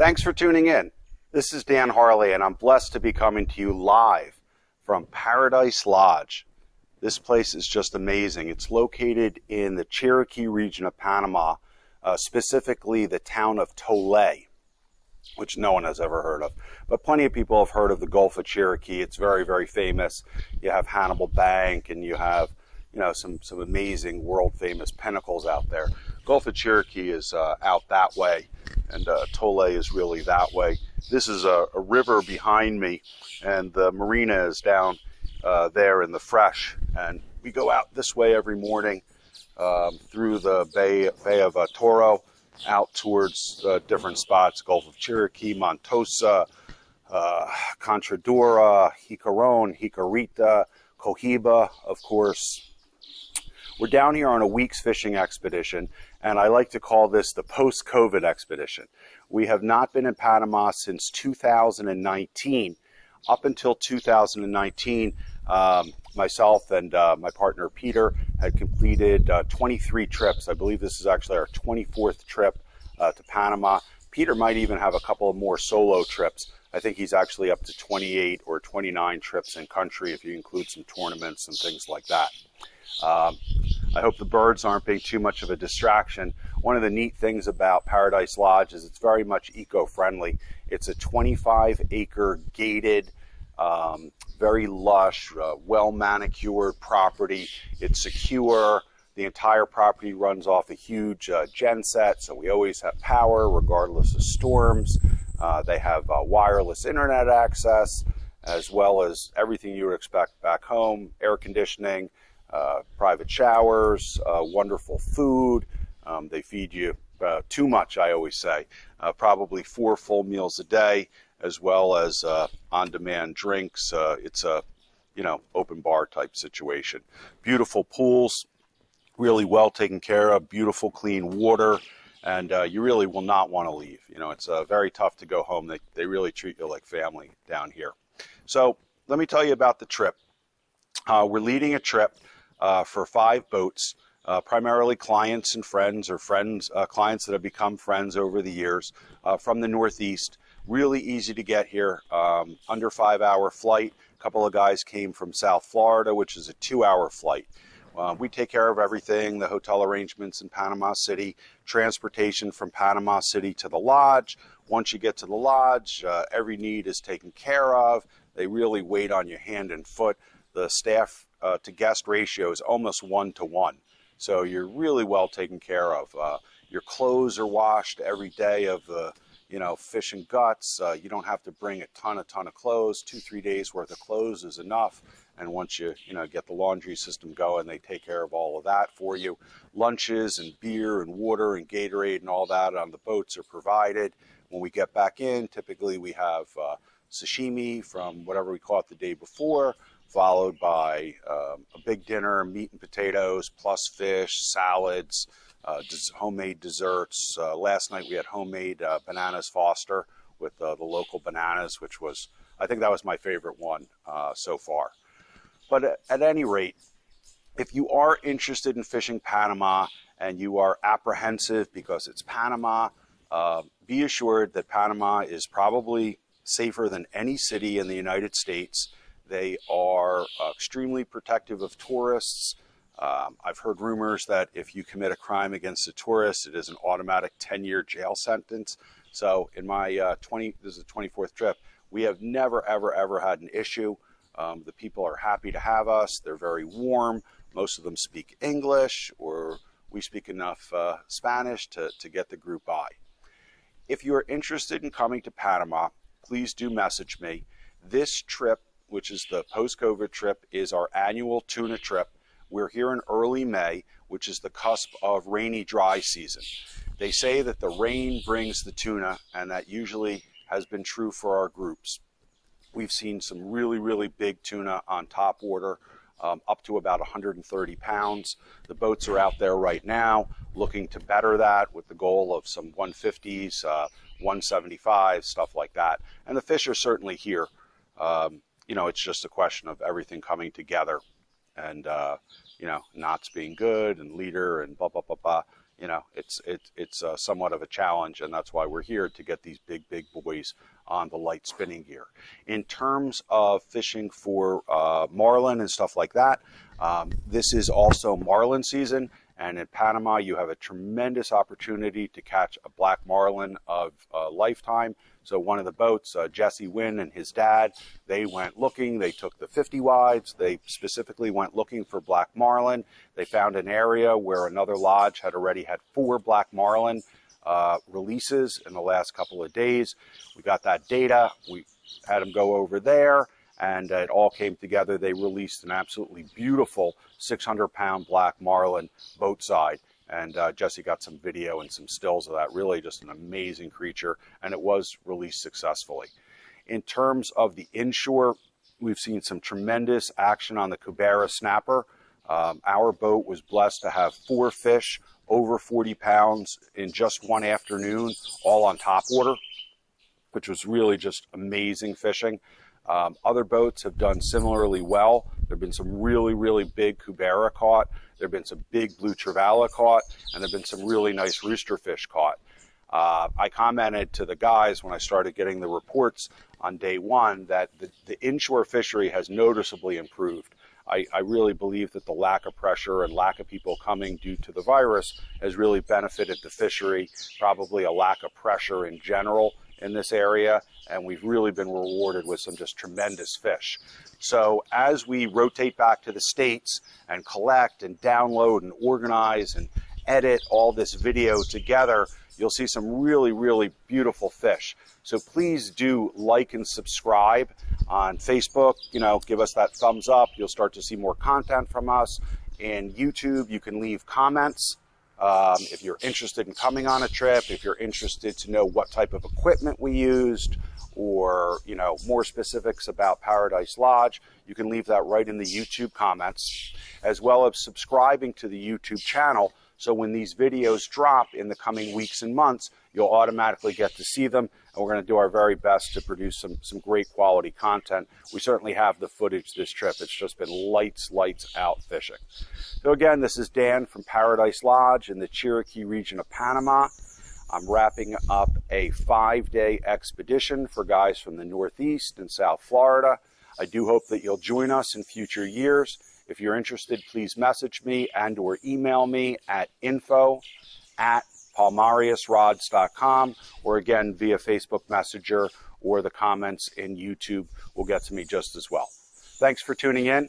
Thanks for tuning in. This is Dan Harley, and I'm blessed to be coming to you live from Paradise Lodge. This place is just amazing. It's located in the Chiriqui region of Panama, specifically the town of Tolé, which no one has ever heard of. But plenty of people have heard of the Gulf of Chiriqui. It's very, very famous. You have Hannibal Bank, and you have, some amazing world-famous pinnacles out there. Gulf of Chiriqui is out that way, and Tolé is really that way. This is a river behind me, and the marina is down there in the fresh. And we go out this way every morning through the Bay of Toro, out towards different spots: Gulf of Chiriqui, Montosa, Contradora, Jicaron, Jicarita, Cohiba, of course. We're down here on a week's fishing expedition, and I like to call this the post-COVID expedition. We have not been in Panama since 2019. Up until 2019, myself and my partner Peter had completed 23 trips. I believe this is actually our 24th trip to Panama. Peter might even have a couple of more solo trips. I think he's actually up to 28 or 29 trips in country if you include some tournaments and things like that. I hope the birds aren't being too much of a distraction. One of the neat things about Paradise Lodge is it's very much eco-friendly. It's a 25-acre gated, very lush, well-manicured property. It's secure. The entire property runs off a huge genset, so we always have power regardless of storms. They have wireless internet access, as well as everything you would expect back home: air conditioning, private showers, wonderful food. They feed you too much, I always say, probably 4 full meals a day, as well as on-demand drinks. It's a open bar type situation. Beautiful pools, really well taken care of, beautiful clean water, and you really will not want to leave. It's very tough to go home. They really treat you like family down here. So let me tell you about the trip. We're leading a trip for 5 boats, primarily clients and friends, or clients that have become friends over the years, from the Northeast. Really easy to get here, under 5-hour flight. A couple of guys came from South Florida, which is a 2-hour flight. We take care of everything: the hotel arrangements in Panama City, transportation from Panama City to the lodge. Once you get to the lodge, every need is taken care of. They really wait on you hand and foot. The staff to guest ratio is almost 1-to-1. So you're really well taken care of. Your clothes are washed every day of the, fish and guts. You don't have to bring a ton of clothes. 2-3 days worth of clothes is enough. And once you, get the laundry system going, they take care of all of that for you. Lunches and beer and water and Gatorade and all that on the boats are provided. When we get back in, typically we have sashimi from whatever we caught the day before, followed by a big dinner, meat and potatoes, plus fish, salads, homemade desserts. Last night we had homemade bananas Foster with the local bananas, which was, I think that was my favorite one so far. But at any rate, if you are interested in fishing Panama and you are apprehensive because it's Panama, be assured that Panama is probably safer than any city in the United States. They are extremely protective of tourists. I've heard rumors that if you commit a crime against a tourist, it is an automatic 10-year jail sentence. So in my this is the 24th trip, we have never, ever had an issue. The people are happy to have us. They're very warm. Most of them speak English, or we speak enough Spanish to get the group by. If you're interested in coming to Panama, please do message me. This trip, which is the post-COVID trip, is our annual tuna trip. We're here in early May, which is the cusp of rainy, dry season. They say that the rain brings the tuna, and that usually has been true for our groups. We've seen some really big tuna on top water, up to about 130 pounds. The boats are out there right now looking to better that with the goal of some 150s, 175, stuff like that. And the fish are certainly here. It's just a question of everything coming together and, knots being good and leader and blah, blah, blah, blah. you know, it's somewhat of a challenge, and that's why we're here to get these big boys on the light spinning gear. In terms of fishing for marlin and stuff like that, this is also marlin season, and in Panama you have a tremendous opportunity to catch a black marlin of a lifetime. So one of the boats, Jesse Wynn and his dad, they went looking. They took the 50 wides. They specifically went looking for black marlin. They found an area where another lodge had already had 4 black marlin releases in the last couple of days. We got that data. We had them go over there, and it all came together. They released an absolutely beautiful 600-pound black marlin boat side. And Jesse got some video and some stills of that. Really just an amazing creature, and it was released successfully. In terms of the inshore, we've seen some tremendous action on the Cubera Snapper. Our boat was blessed to have 4 fish over 40 pounds in just one afternoon, all on top water, which was really just amazing fishing. Other boats have done similarly well. There have been some really big Cubera caught. There have been some big blue trevally caught, and there have been some really nice roosterfish caught. I commented to the guys when I started getting the reports on day 1 that the inshore fishery has noticeably improved. I really believe that the lack of pressure and lack of people coming due to the virus has really benefited the fishery, probably a lack of pressure in general in this area, and we've really been rewarded with some just tremendous fish. So as we rotate back to the States and collect and download and organize and edit all this video together, you'll see some really beautiful fish. So please do like and subscribe on Facebook. You know, give us that thumbs up. You'll start to see more content from us. In YouTube, you can leave comments. If you're interested in coming on a trip, if you're interested to know what type of equipment we used, or, you know, more specifics about Paradise Lodge, you can leave that right in the YouTube comments, as well as subscribing to the YouTube channel. So when these videos drop in the coming weeks and months, you'll automatically get to see them. And we're going to do our very best to produce some great quality content. We certainly have the footage this trip. It's just been lights out fishing. So again, this is Dan from Paradise Lodge in the Chiriqui region of Panama. I'm wrapping up a 5-day expedition for guys from the Northeast and South Florida. I do hope that you'll join us in future years. If you're interested, please message me and or email me at info@palmariusrods.com, or again via Facebook Messenger or the comments in YouTube will get to me just as well. Thanks for tuning in.